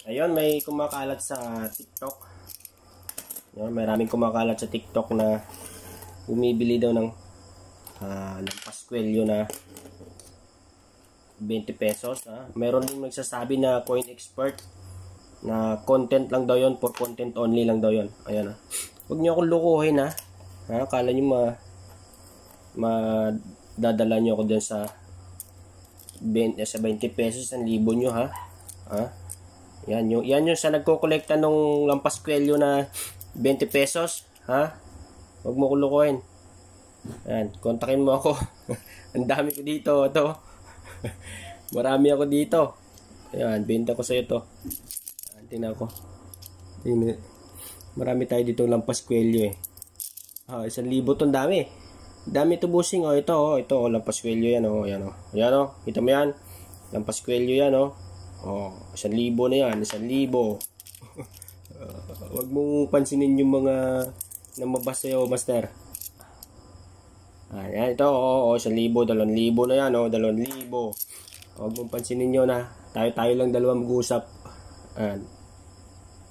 Ayun, may kumakalat sa TikTok. Ayun, maraming kumakalat sa TikTok na bumibili daw ng Pascuello na 20 pesos. Meron din nagsasabi na coin expert na content lang daw yon, for content only lang daw yon. Ayan. Huwag niyo akong lukuhin ha. Akala niyo madadala niyo ako dyan sa 20 pesos, 1,000 niyo ha. Yan yung sa nagko-kolekta nung Pascuello na 20 pesos, ha? Huwag mo ko lukuhin. Yan, kontakin mo ako. Ang dami ko dito, ito. Marami ako dito. Ayan, benta ko sa ito. Tingnan ko. Marami tayo dito ng Pascuello eh. 1,000 'tong dami. Dami ito busing oh, ito Pascuello yan oh, yan oh. Ayan oh, kita mo yan. Pascuello yan oh. Oh, 1,000 na yan, 1,000. Huwag mong pansinin yung mga namabas sa'yo, master. Ayan, ito, 1,000, 2,000 na yan, 2,000. Huwag mong pansinin nyo na, tayo lang dalawa mag-usap. Ayan.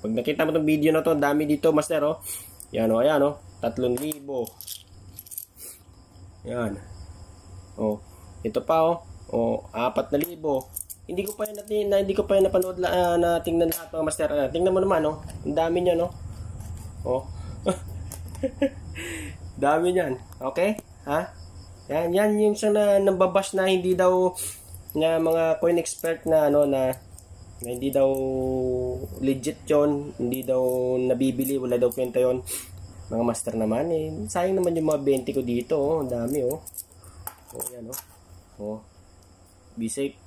Pag nakita mo itong video na to, dami dito, master, oh. Yan, ayan, 3,000. Yan. Oh, ito pa, 4,000. Hindi ko pa yan napanood na tingnan lahat mga master. Tingnan mo naman ang dami niya dami niyan. Okay? Ha? Yan yung sa nambabash na hindi daw na mga coin expert na na hindi daw legit 'yon, hindi daw nabibili, wala daw kwenta 'yon. Mga master naman sayang naman yung mga 20 ko dito ang dami yan Be safe.